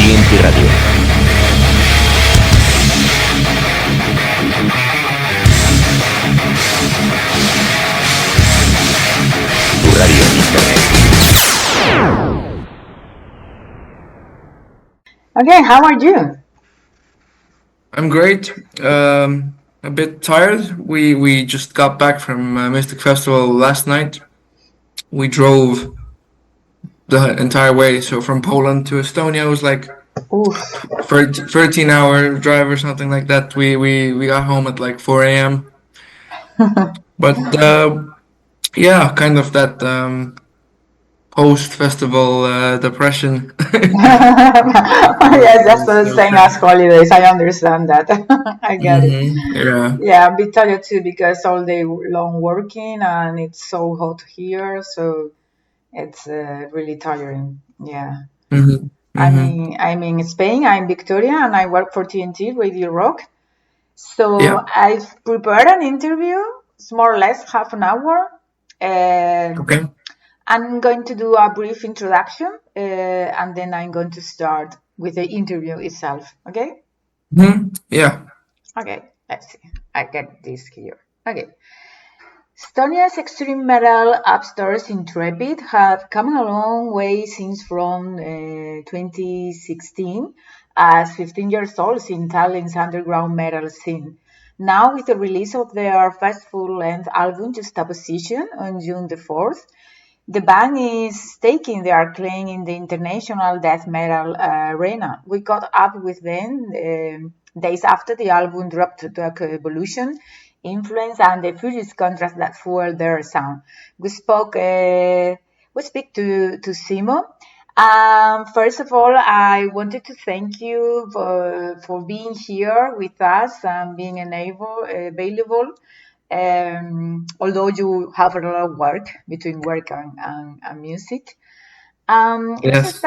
TNT Radio. Tu radio en internet. Okay, how are you? I'm great. A bit tired. We just got back from Mystic Festival last night. We drove the entire way, so from Poland to Estonia was like Oof. 13-hour drive or something like that. We got home at like 4 a.m. But yeah, kind of that post-festival depression. Yes, that's the same as holidays. I understand that. I get it. Yeah. Yeah, I'm a bit tired too because all day long working and it's so hot here, so it's really tiring. Yeah. I'm in Spain. I'm Victoria, and I work for TNT Radio Rock. So Yeah. I've prepared an interview. It's more or less half an hour. Okay. I'm going to do a brief introduction, and then I'm going to start with the interview itself. Okay? Yeah. Okay. Let's see. I get this here. Okay. Estonia's extreme metal upstarts Intrepid have come a long way since from 2016 as 15 years old in Tallinn's underground metal scene. Now, with the release of their first full-length album, Juxtaposition, on June the 4th, the band is staking their claim in the international death metal arena. We caught up with them days after the album dropped to talk evolution, influence, and the furious contrast that fueled their sound. We speak to Simo. First of all, I wanted to thank you for being here with us and being available. Although you have a lot of work between work and music. Yes.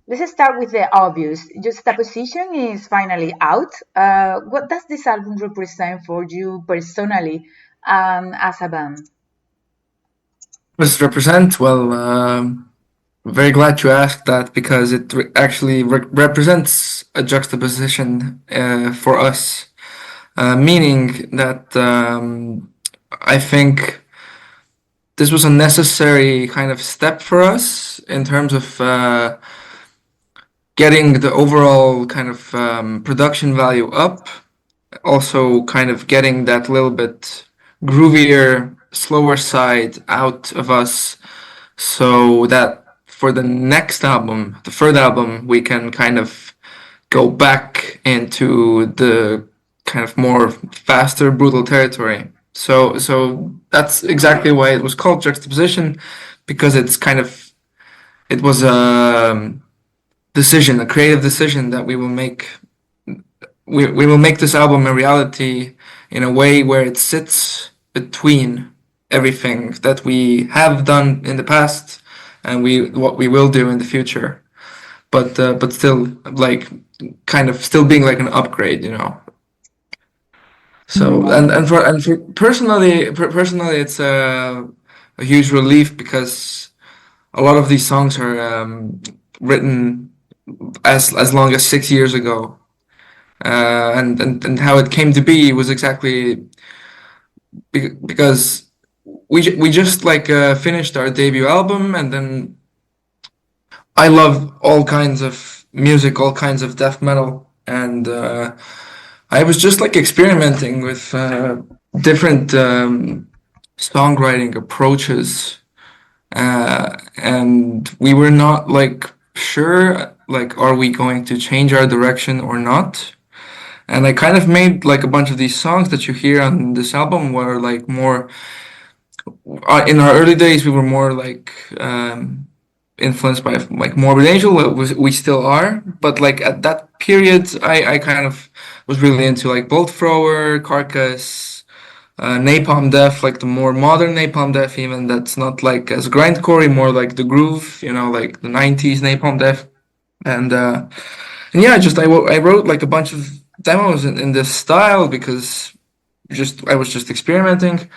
Let's start with the obvious. Juxtaposition is finally out. What does this album represent for you personally as a band? What does it represent? Well, very glad you asked that because it actually represents a juxtaposition for us, meaning that I think this was a necessary kind of step for us in terms of getting the overall kind of production value up, also kind of getting that little bit groovier, slower side out of us, so that for the next album, the third album, we can kind of go back into the kind of more faster, brutal territory. So that's exactly why it was called Juxtaposition, because it was a decision, a creative decision that we will make. We will make this album a reality in a way where it sits between everything that we have done in the past and what we will do in the future, but still like kind of still being like an upgrade, you know. So and for personally, it's a huge relief because a lot of these songs are written as long as 6 years ago, and how it came to be was exactly because we just like finished our debut album, and then I love all kinds of music, all kinds of death metal, and I was just like experimenting with different songwriting approaches, and we were not like sure, like, are we going to change our direction or not? And I kind of made like a bunch of these songs that you hear on this album were like more in our early days we were more like influenced by like Morbid Angel. We still are, but like at that period I kind of was really into like Bolt Thrower, Carcass, Napalm Death, like the more modern Napalm Death, even that's not like as grindcore, more like the groove, you know, like the 90s Napalm Death. And yeah, I wrote like a bunch of demos in this style because I was just experimenting.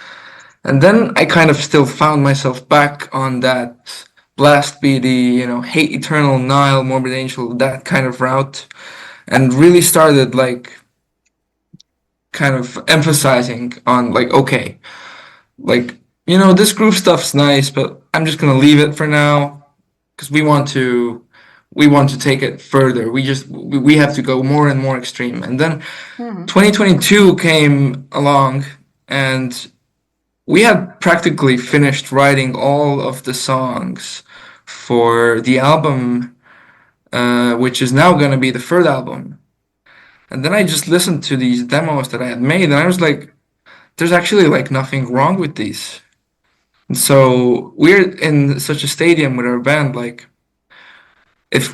And then I kind of still found myself back on that blast beaty, hate eternal Nile, morbid angel, that kind of route, and really started like kind of emphasizing on like, okay, like, this groove stuff's nice, but I'm just gonna leave it for now because we want to take it further. We have to go more and more extreme. And then 2022 came along, and we had practically finished writing all of the songs for the album, which is now going to be the third album. And then I just listened to these demos that I had made, and I was like, there's actually like nothing wrong with these. And so we're in such a stadium with our band, like if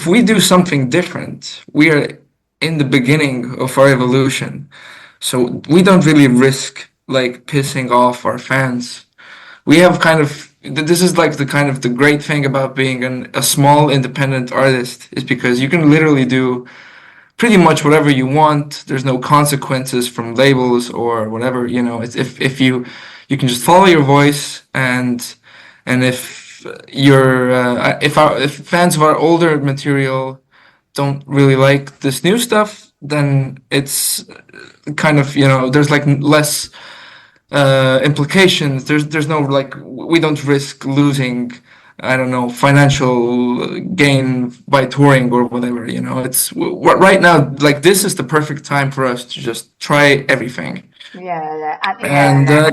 we do something different, we are in the beginning of our evolution. So we don't really risk like pissing off our fans. We have kind of this is like the kind of the great thing about being a small independent artist is because you can literally do pretty much whatever you want. There's no consequences from labels or whatever, It's if you can just follow your voice, and if fans of our older material don't really like this new stuff, then it's kind of, there's like less implications. There's no like we don't risk losing, I don't know, financial gain by touring or whatever. It's right now, like this is the perfect time for us to just try everything. Yeah, And yes,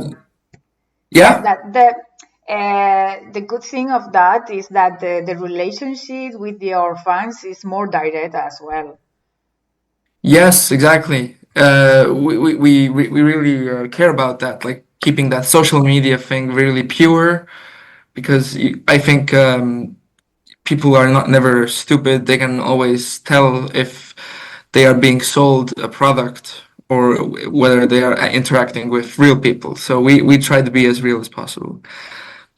yeah, that the good thing of that is that the relationship with your fans is more direct as well. yes, exactly. We really care about that, like keeping that social media thing really pure, because I think people are not never stupid. They can always tell if they are being sold a product or whether they are interacting with real people. So we try to be as real as possible.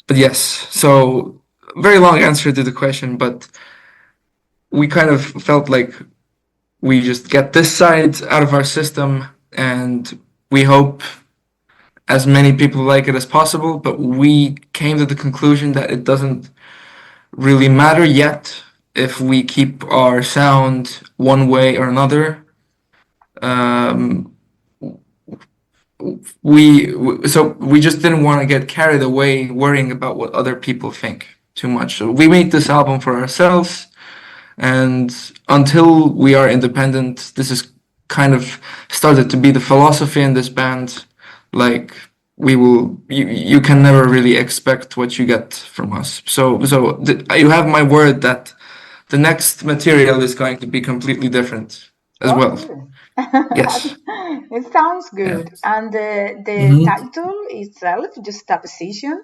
But yes, so very long answer to the question, but we kind of felt like we just get this side out of our system, and we hope as many people like it as possible, but we came to the conclusion that it doesn't really matter yet if we keep our sound one way or another. Um, we just didn't want to get carried away worrying about what other people think too much. So we made this album for ourselves, and until we are independent, this is kind of started to be the philosophy in this band. Like you can never really expect what you get from us. So you have my word that the next material is going to be completely different as well. Okay. Yes. It sounds Yeah. good. And the Hmm. title itself, Juxtaposition,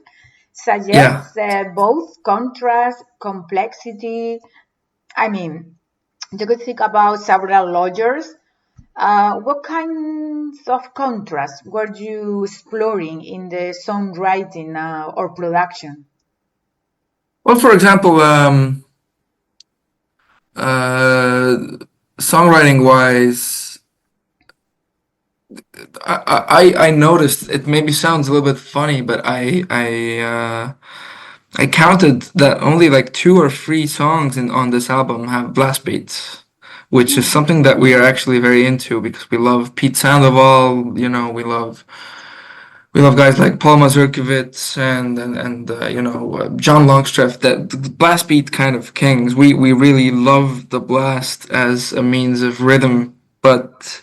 Yeah. suggests both contrast, complexity. I mean, you could think about several lawyers. What kinds of contrast were you exploring in the songwriting or production? Well, for example, uh, songwriting wise, I noticed it maybe sounds a little bit funny, but I counted that only like two or three songs on this album have blast beats, which is something that we are actually very into because we love Pete Sandoval, we love guys like Paul Mazurkiewicz and John Longstreth, that the blast beat kind of kings. We really love the blast as a means of rhythm, but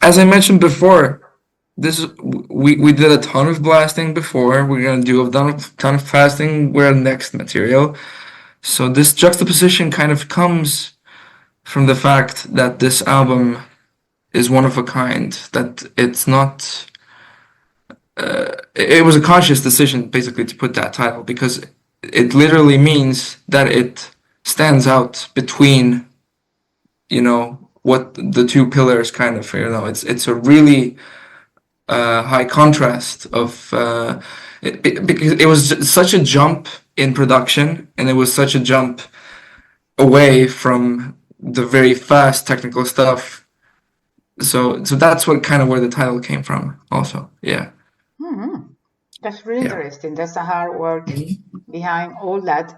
as I mentioned before, we did a ton of blasting before. We're gonna do a ton of blasting. We're next material. So this juxtaposition kind of comes from the fact that this album is one of a kind. That it's not. It was a conscious decision basically to put that title because it literally means that it stands out between what the two pillars kind of it's a really high contrast of because it was such a jump in production and it was such a jump away from the very fast technical stuff. So that's what kind of where the title came from also. Yeah. Hmm. That's really Yeah. interesting. That's the hard work behind all that.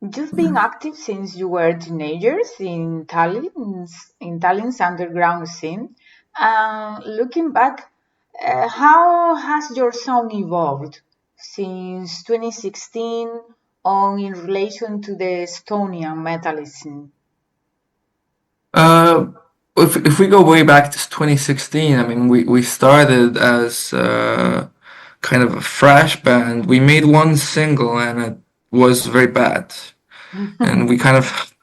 You've been active since you were teenagers in Tallinn's underground scene. Looking back, how has your sound evolved since 2016 on in relation to the Estonian metal scene? Uh, if we go way back to 2016, I mean, we started as kind of a thrash band. We made one single and it was very bad. And we kind of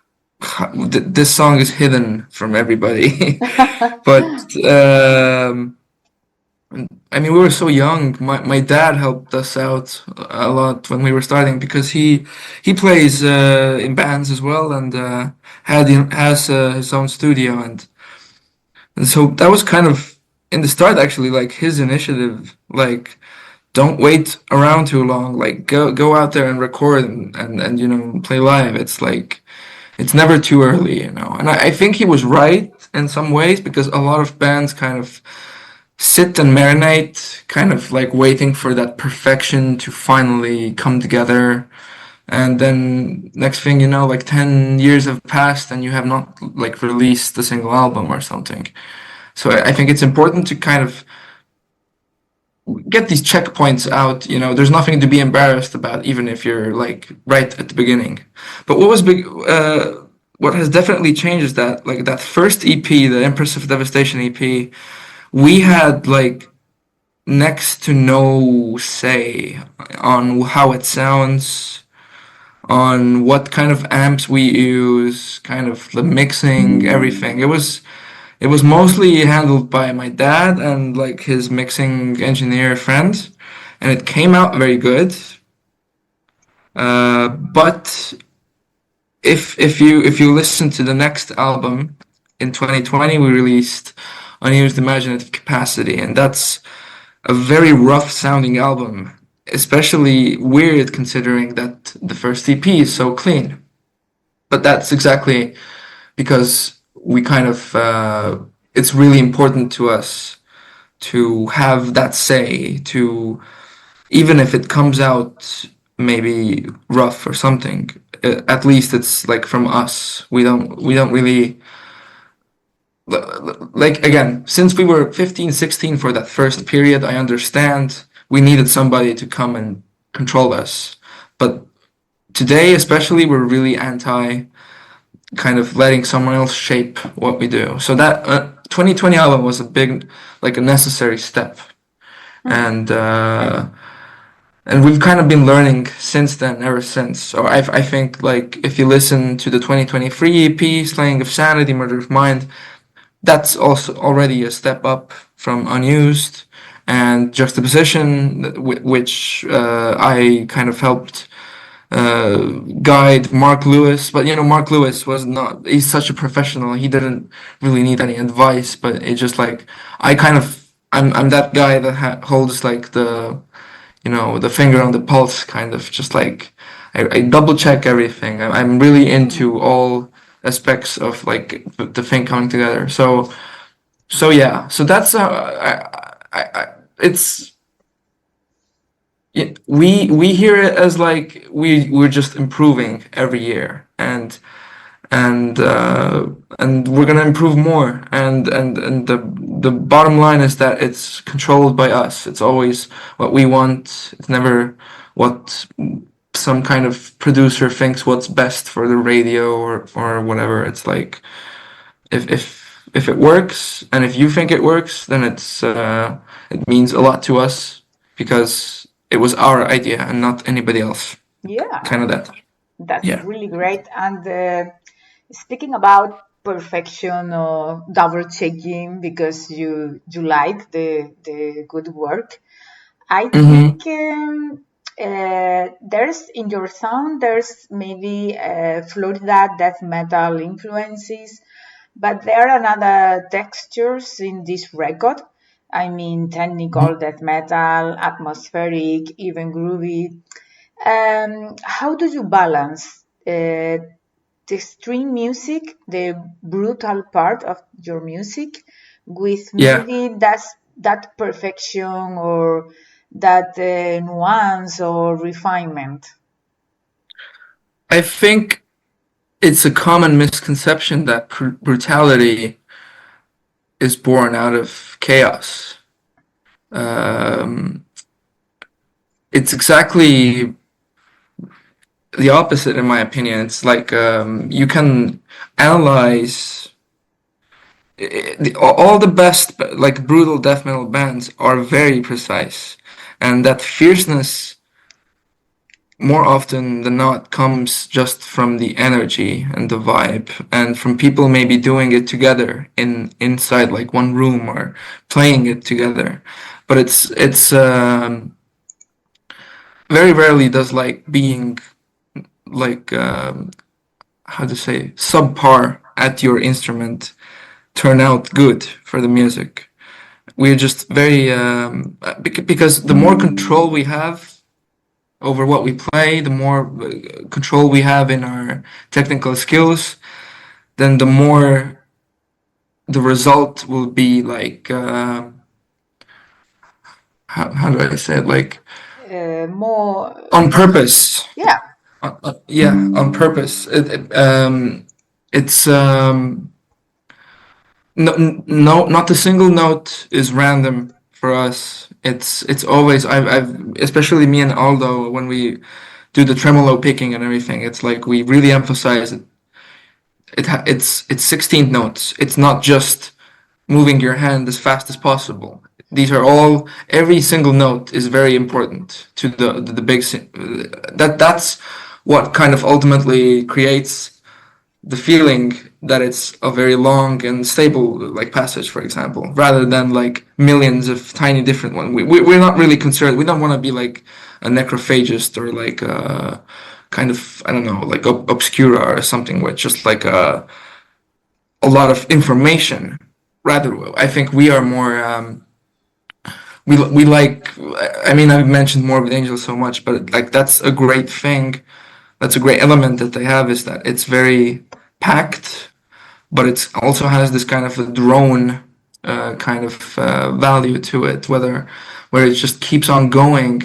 this song is hidden from everybody. But I mean, we were so young. My dad helped us out a lot when we were starting because he plays in bands as well and has his own studio and so that was kind of in the start actually like his initiative. Like, don't wait around too long. Like, go out there and record and you know play live. It's like it's never too early, you know. And I think he was right in some ways because a lot of bands kind of sit and marinate, kind of like waiting for that perfection to finally come together. And then next thing you know, like 10 years have passed and you have not like released a single album or something. So I think it's important to kind of get these checkpoints out. You know, there's nothing to be embarrassed about, even if you're like right at the beginning. But what was big, what has definitely changed is that like that first EP, the Empress of Devastation EP, we had like next to no say on how it sounds, on what kind of amps we use, kind of the mixing, everything. It was mostly handled by my dad and like his mixing engineer friend, and it came out very good. But if you listen to the next album in 2020, we released Unused Imaginative Capacity, and that's a very rough sounding album, especially weird considering that the first EP is so clean. But that's exactly because we kind of it's really important to us to have that say to even if it comes out maybe rough or something, at least it's like from us. We don't really like again, since we were 15, 16 for that first period, I understand we needed somebody to come and control us. But today, especially, we're really anti kind of letting someone else shape what we do. So that 2020 album was a big, like a necessary step. And and we've kind of been learning since then, ever since. So I think like if you listen to the 2023 EP, Slaying of Sanity, Murder of Mind, that's also already a step up from Unused and Juxtaposition, which I kind of helped guide Mark Lewis. But you know, Mark Lewis was not, he's such a professional. He didn't really need any advice, but it just like, I'm that guy that holds like the, you know, the finger on the pulse, kind of just like, I double check everything. I'm really into all aspects of like the thing coming together. So yeah, so that's it's yeah, we hear it as like we're just improving every year and we're gonna improve more and the bottom line is that it's controlled by us. It's always what we want. It's never what some kind of producer thinks what's best for the radio or whatever. It's like if it works and if you think it works, then it means a lot to us because it was our idea and not anybody else. Yeah, Kind of that. that's Yeah. really great. And speaking about perfection or double checking because you like the good work, I Mm-hmm. think there's in your sound there's maybe Florida death metal influences, but there are another textures in this record. I mean, technical death metal, atmospheric, even groovy. How do you balance the extreme music, the brutal part of your music, with Yeah. maybe that perfection or that nuance or refinement? I think it's a common misconception that brutality is born out of chaos. It's exactly the opposite, in my opinion. It's like you can analyze all the best, like brutal death metal bands are very precise, and that fierceness more often than not comes just from the energy and the vibe, and from people maybe doing it together inside like one room or playing it together. But it's very rarely does like being like how to say subpar at your instrument turn out good for the music. We're just very because the more control we have over what we play, the more control we have in our technical skills, then the more the result will be like how do I say it, like More, on purpose. yeah. Yeah, on purpose. It's no, not a single note is random for us. It's always I've especially me and Aldo when we do the tremolo picking and everything. It's like we really emphasize it. It's 16 notes. It's not just moving your hand as fast as possible. These are all every single note is very important to the big that's what kind of ultimately creates the feeling that it's a very long and stable like passage, for example, rather than like millions of tiny different ones. We're not really concerned. We don't want to be like a necrophagist or like a kind of, I don't know, like obscura or something with just like a lot of information. Rather, I think we are more we like, I mean, I've mentioned Morbid Angel so much, but like that's a great thing. That's a great element that they have, is that it's very packed, but it also has this kind of a drone kind of value to it, where it just keeps on going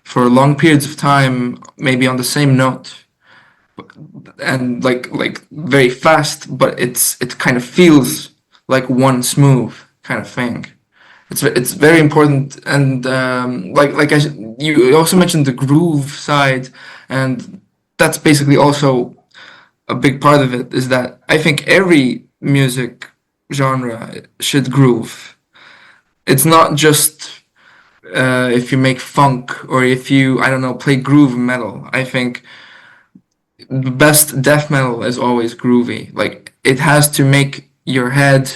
for long periods of time, maybe on the same note, and like very fast, but it kind of feels like one smooth kind of thing. It's very important, and like you also mentioned the groove side, and that's basically also a big part of it, is that I think every music genre should groove. It's not just if you make funk or if you, I don't know, play groove metal. I think the best death metal is always groovy. Like it has to make your head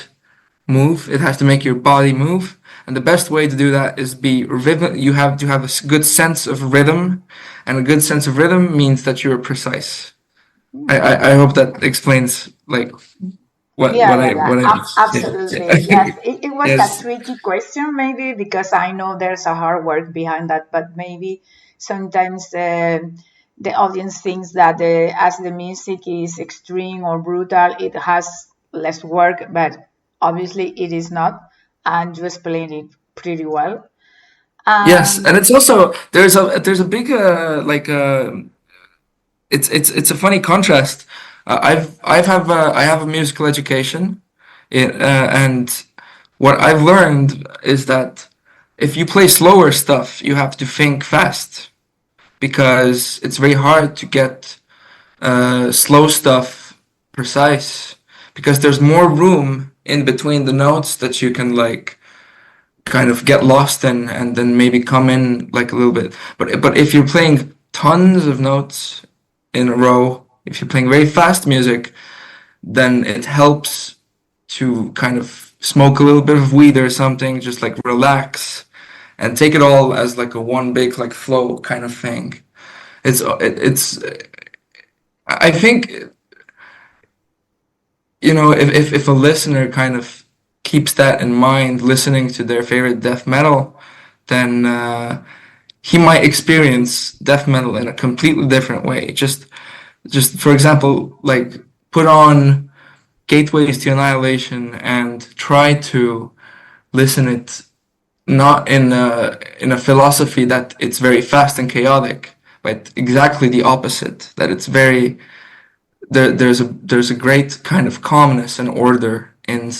move, it has to make your body move. And the best way to do that is be rhythm. You have to have a good sense of rhythm, and a good sense of rhythm means that you're precise. I hope that explains like Yeah, yeah, yeah. what I Absolutely. Yes. It was a yes. tricky question, maybe, because I know there's a hard work behind that, but maybe sometimes the audience thinks that as the music is extreme or brutal, it has less work, but obviously it is not. And you explained it pretty well. Yes, Um, and it's also there's a big it's a funny contrast. I have a musical education, and what I've learned is that if you play slower stuff, you have to think fast because it's very hard to get slow stuff precise because there's more room in between the notes that you can like kind of get lost in and then maybe come in like a little bit. But if you're playing tons of notes in a row, if you're playing very fast music, then it helps to kind of smoke a little bit of weed or something, just like relax and take it all as like a one big like flow kind of thing. It's I think, you know, if a listener kind of keeps that in mind listening to their favorite death metal, then he might experience death metal in a completely different way. Just for example, like put on Gateways to Annihilation and try to listen it not in a philosophy that it's very fast and chaotic, but exactly the opposite. That it's very there's a great kind of calmness and order in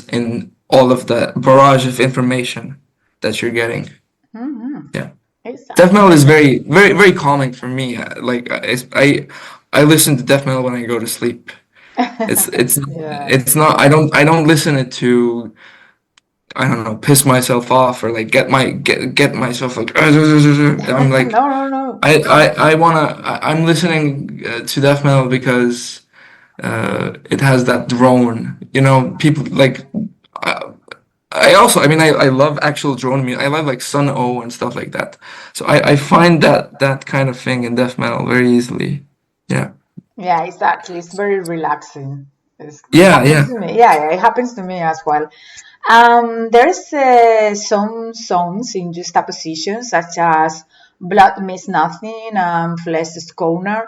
all of the barrage of information that you're getting. Yeah. Death metal is very, very, very calming for me. Like I listen to death metal when I go to sleep. It's not. I don't listen it to, I don't know, piss myself off or like get myself like I'm like No. I'm listening to death metal because it has that drone. You know, people like. I mean, I love actual drone music. I love like Sun O and stuff like that. So I find that kind of thing in death metal very easily. Yeah. Yeah, exactly. It's very relaxing. It Yeah, happens yeah. to me. Yeah, it happens to me as well. There's some songs in juxtaposition, such as Blood Means Nothing and Flesh Schooner.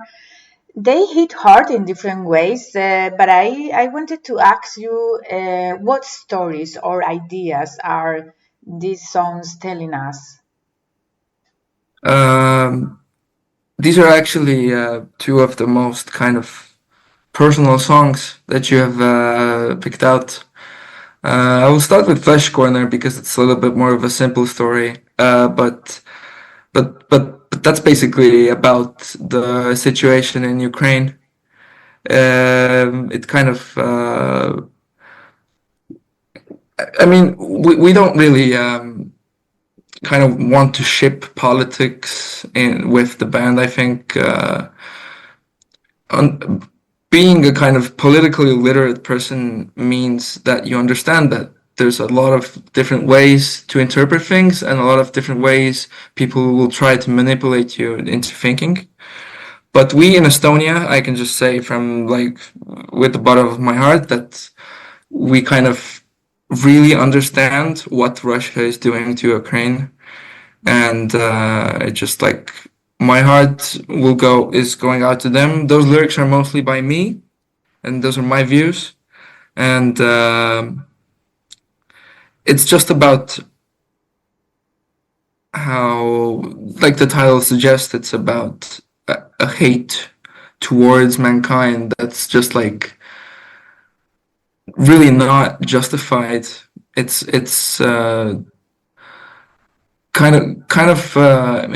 They hit hard in different ways, but I wanted to ask you what stories or ideas are these songs telling us? Um, these are actually two of the most kind of personal songs that you have picked out. I will start with Flesh Corner because it's a little bit more of a simple story. But that's basically about the situation in Ukraine. It kind of I mean we don't really kind of want to ship politics in with the band. I think on, being a kind of politically literate person means that you understand that there's a lot of different ways to interpret things and a lot of different ways people will try to manipulate you into thinking. But we in Estonia, I can just say from like with the bottom of my heart that we kind of really understand what Russia is doing to Ukraine, and it just like my heart is going out to them. Those lyrics are mostly by me, and those are my views, and it's just about how, like the title suggests, it's about a hate towards mankind that's just like really not justified. It's kind of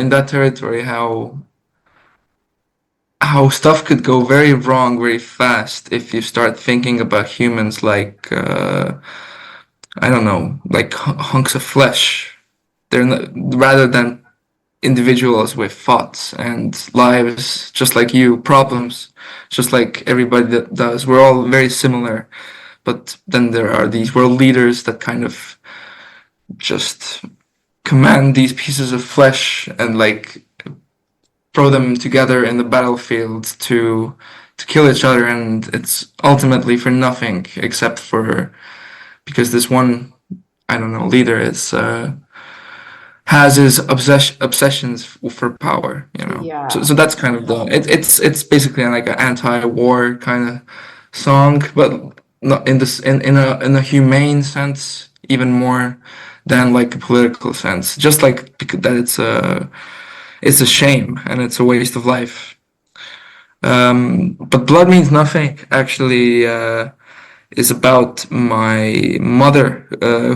in that territory how stuff could go very wrong very fast if you start thinking about humans like I don't know, like hunks of flesh. They're not, rather than individuals with thoughts and lives, just like you, problems, just like everybody that does. We're all very similar, but then there are these world leaders that kind of just command these pieces of flesh and like throw them together in the battlefield to kill each other, and it's ultimately for nothing except for because this one, I don't know, leader is has his obsessions for power, you know. So Yeah. so that's kind of it's basically like an anti-war kind of song, but not in this in a humane sense, even more than like a political sense. Just like that it's a shame and it's a waste of life. But Blood Means Nothing actually is about my mother,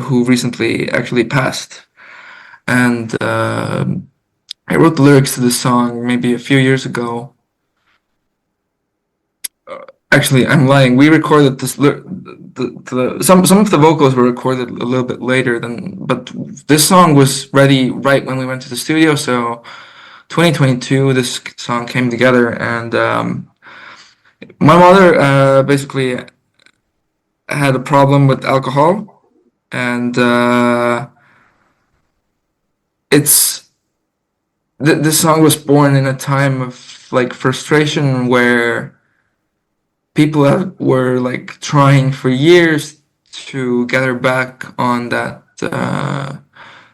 who recently actually passed. And I wrote the lyrics to this song maybe a few years ago. Actually, I'm lying. We recorded this. Some of the vocals were recorded a little bit later than, but this song was ready right when we went to the studio. So 2022, this song came together, and my mother basically had a problem with alcohol, and it's this song was born in a time of like frustration where people were like trying for years to get her back on that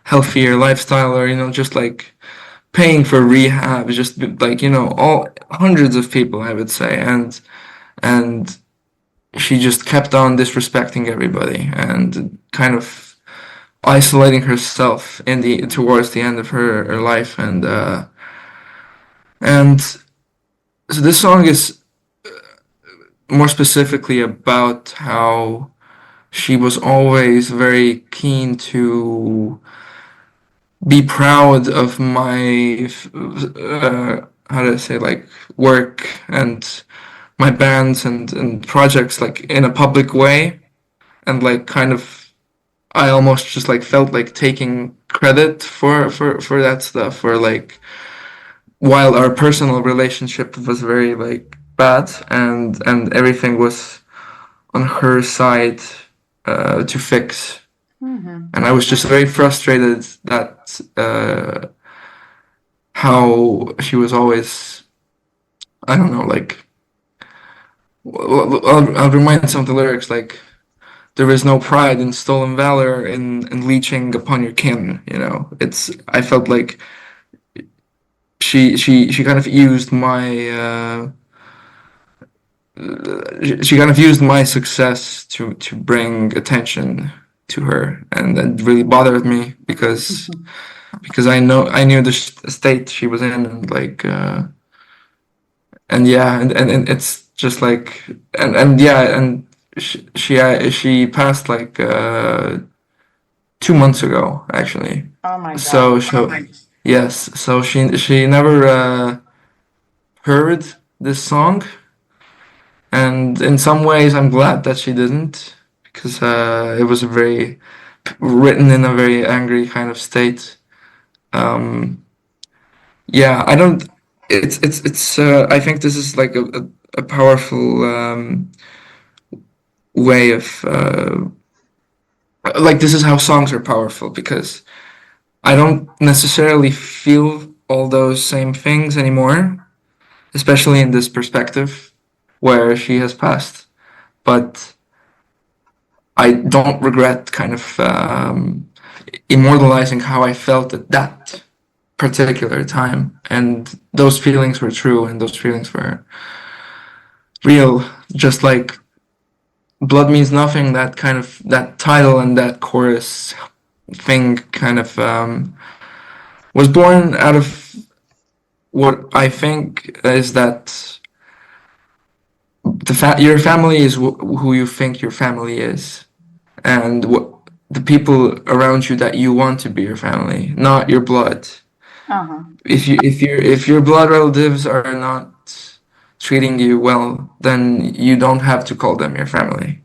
healthier lifestyle, or you know, just like paying for rehab, just like you know, all hundreds of people, I would say, and she just kept on disrespecting everybody and kind of isolating herself towards the end of her life, and so this song is more specifically about how she was always very keen to be proud of my how do I say, like, work and my bands and projects, like, in a public way, and like kind of I almost just like felt like taking credit for that stuff, for like, while our personal relationship was very like bad, and everything was on her side to fix. And I was just very frustrated that how she was always, I don't know, like, I'll remind some of the lyrics, like, there is no pride in stolen valor in leeching upon your kin, you know. I felt like she kind of used my success to bring attention to her, and that really bothered me because I knew the state she was in, and like and yeah, and it's just like, and yeah, and she passed like 2 months ago, actually. Oh my So God. so yes, so she never heard this song, and in some ways I'm glad that she didn't, because it was written in a very angry kind of state. Yeah, I don't. It's. I think this is like a powerful way of like, this is how songs are powerful, because I don't necessarily feel all those same things anymore, especially in this perspective where she has passed. But I don't regret kind of immortalizing how I felt at that particular time, and those feelings were true, and those feelings were real. Just like Blood Means Nothing, that title and that chorus thing kind of was born out of what I think is that your family is who you think your family is, and what the people around you that you want to be your family, not your blood. Uh-huh. If your blood relatives are not treating you well, then you don't have to call them your family.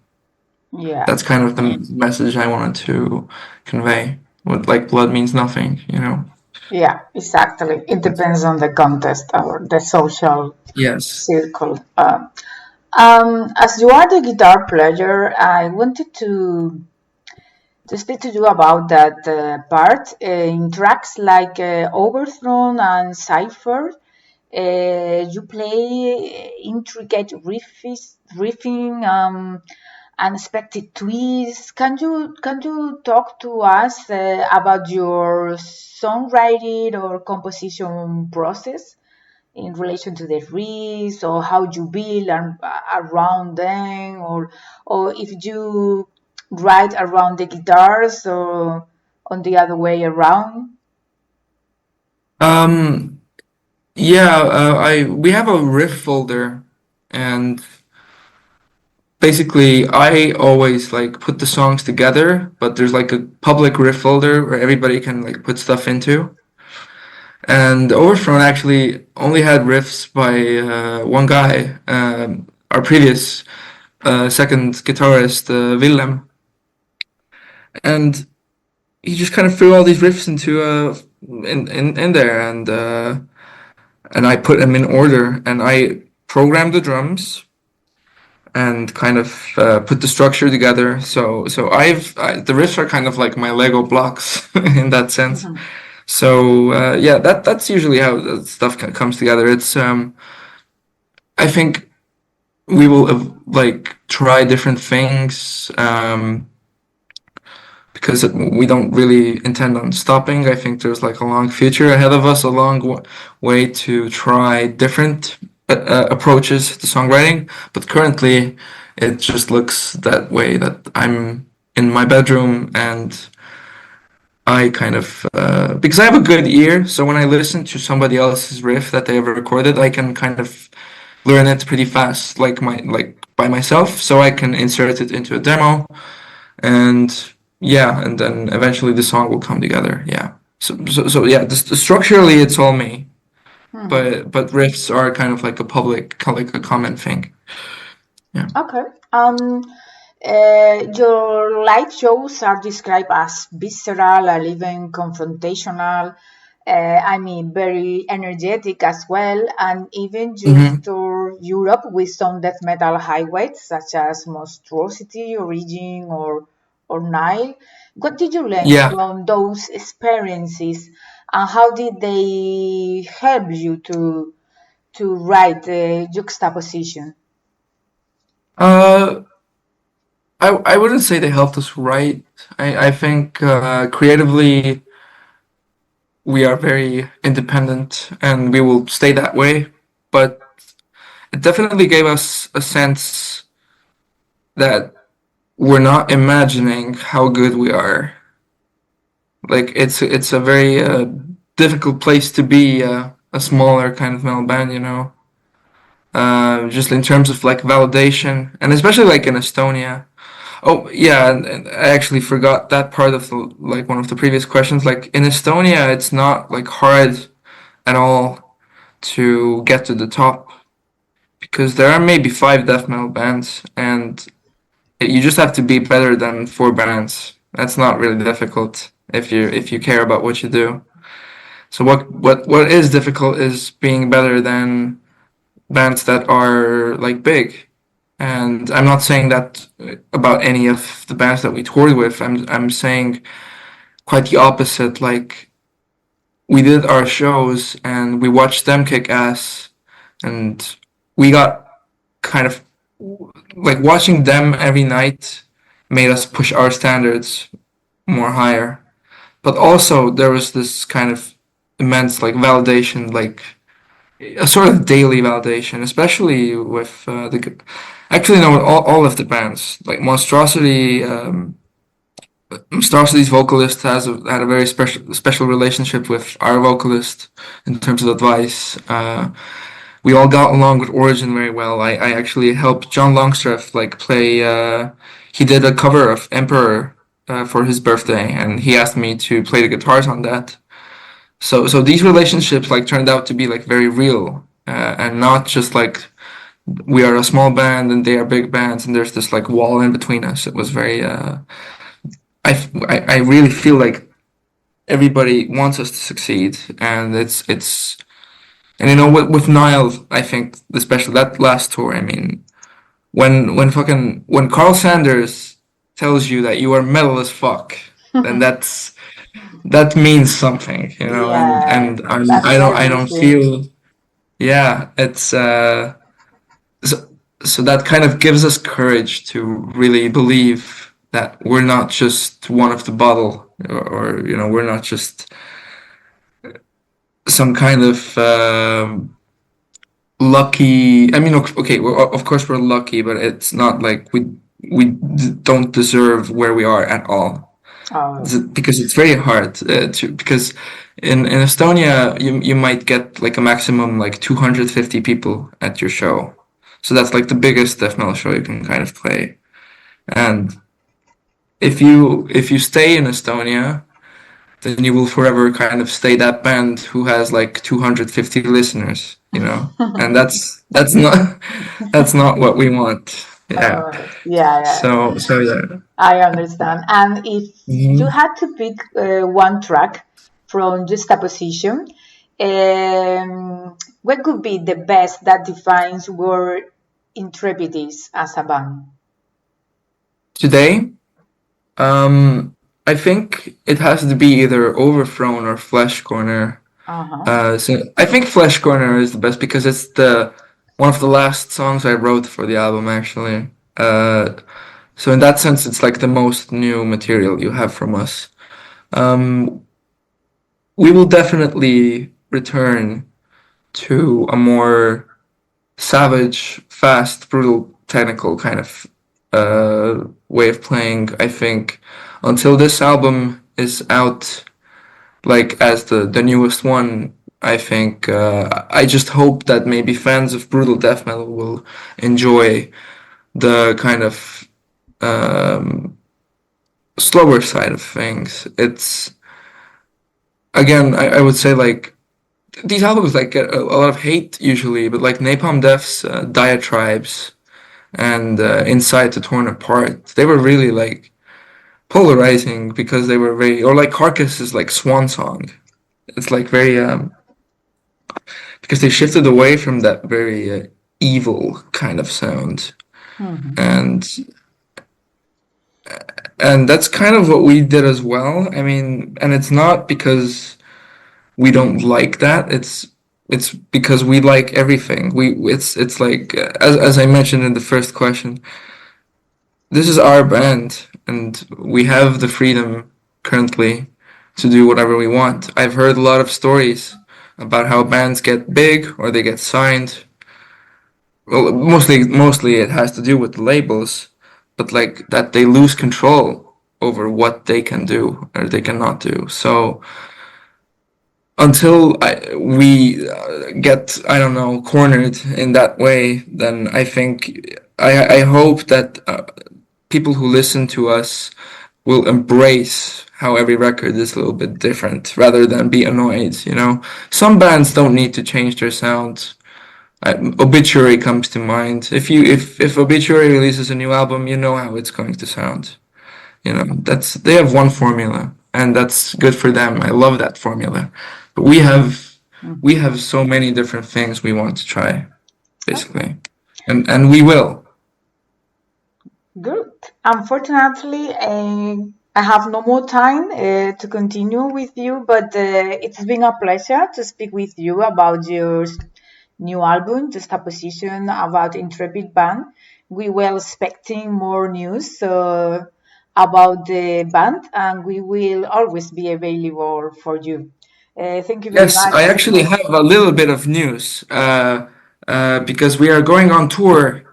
Yeah. That's kind of the message I wanted to convey. What, like, blood means nothing, you know? Yeah, exactly. It depends on the context or the social Yes. circle. As you are the guitar player, I wanted to speak to you about that part. In tracks like Overthrown and Cypher, you play intricate riffing, unexpected twists. Can you talk to us about your songwriting or composition process in relation to the riffs, or how you build around them, or if you write around the guitars or on the other way around? Um, yeah, we have a riff folder, and basically I always like put the songs together, but there's like a public riff folder where everybody can like put stuff into. And Overthrown actually only had riffs by one guy, our previous second guitarist, Willem, and he just kind of threw all these riffs into in there, and I put them in order, and I programmed the drums and kind of put the structure together. So the riffs are kind of like my Lego blocks in that sense. Mhm. So yeah, that's usually how the stuff comes together. It's I think we will like try different things because we don't really intend on stopping. I think there's like a long future ahead of us, a long way to try different approaches to songwriting. But currently, it just looks that way, that I'm in my bedroom and I kind of because I have a good ear, so when I listen to somebody else's riff that they ever recorded, I can kind of learn it pretty fast, like by myself. So I can insert it into a demo, and yeah, and then eventually the song will come together. Yeah. So yeah, structurally it's all me, but riffs are kind of like a public, like a common thing. Yeah. Okay. Your live shows are described as visceral or even confrontational. I mean, very energetic as well. And even you tour Europe with some death metal highlights such as Monstrosity, Origin, or Nile. What did you learn Yeah. from those experiences, and how did they help you to write the juxtaposition? Uh, I wouldn't say they helped us write. I think creatively we are very independent and we will stay that way. But it definitely gave us a sense that we're not imagining how good we are. Like it's a very difficult place to be a smaller kind of metal band, you know. Just in terms of like validation, and especially like in Estonia. Oh yeah, and I actually forgot that part of the like one of the previous questions. Like in Estonia, it's not like hard at all to get to the top because there are maybe 5 death metal bands, and you just have to be better than 4 bands. That's not really difficult if you care about what you do. So what is difficult is being better than bands that are like big. And I'm not saying that about any of the bands that we toured with. I'm saying quite the opposite. Like we did our shows and we watched them kick ass, and we got kind of like watching them every night made us push our standards more higher. But also there was this kind of immense like validation, like a sort of daily validation, especially with actually no, all of the bands like Monstrosity. Monstrosity's vocalist had a very special relationship with our vocalist in terms of advice. We all got along with Origin very well. I actually helped John Longstreth like play. He did a cover of Emperor for his birthday, and he asked me to play the guitars on that. So these relationships like turned out to be like very real, and not just like we are a small band and they are big bands and there's this like wall in between us. It was very I really feel like everybody wants us to succeed, and it's and you know with Nile, I think especially that last tour. I mean, when Carl Sanders tells you that you are metal as fuck, then that means something, you know. Yeah, And that's I don't everything. feel yeah. It's so so that kind of gives us courage to really believe that we're not just one of the bottle, or you know, we're not just some kind of lucky. I mean, okay, of course we're lucky, but it's not like we don't deserve where we are at all. Oh, Because it's very hard to because in Estonia you might get like a maximum like 250 people at your show. So that's like the biggest death metal show you can kind of play. And if you stay in Estonia, then you will forever kind of stay that band who has like 250 listeners, you know? And that's not that's not what we want. Yeah. yeah, yeah. So yeah. I understand. And if you Mhm. had to pick one track from Juxtaposition, what could be the best that defines where Intrepid is as a band? Today, I think it has to be either Overthrown or Flesh Corner. Uh-huh. So I think Flesh Corner is the best because it's the one of the last songs I wrote for the album actually. So in that sense, it's like the most new material you have from us. Um, we will definitely return to a more savage, fast, brutal, technical kind of way of playing. I think until this album, is out, like as the newest one. I think I just hope that maybe fans of brutal death metal will enjoy the kind of slower side of things. It's again, I would say like these albums like get a lot of hate usually, but like Napalm Death's diatribes and Inside to Torn Apart, they were really like polarizing because they were very, or like Carcass's like Swan Song. It's like very because they shifted away from that very evil kind of sound, and that's kind of what we did as well. I mean, and it's not because we don't like that. It's because we like everything. It's like as I mentioned in the first question, this is our band, and we have the freedom currently to do whatever we want. I've heard a lot of stories about how bands get big or they get signed. Well, mostly it has to do with the labels, but like that they lose control over what they can do or they cannot do. So until we get, I don't know, cornered in that way, then I think I hope that people who listen to us will embrace how every record is a little bit different rather than be annoyed, you know? Some bands don't need to change their sound. Obituary comes to mind. If Obituary releases a new album, you know how it's going to sound. You know, they have one formula, and that's good for them. I love that formula. But we have so many different things we want to try, basically. And we will. Good. Unfortunately, I have no more time to continue with you, but it's been a pleasure to speak with you about your new album, Juxtaposition, about Intrepid band. We were expecting more news about the band, and we will always be available for you. Thank you very Yes, much. I actually have a little bit of news because we are going on tour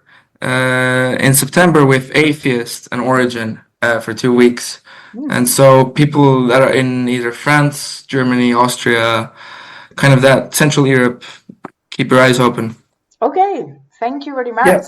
in September with Atheist and Origin for 2 weeks. And so people that are in either France, Germany, Austria, kind of that Central Europe, keep your eyes open. Okay, thank you very much. Yeah.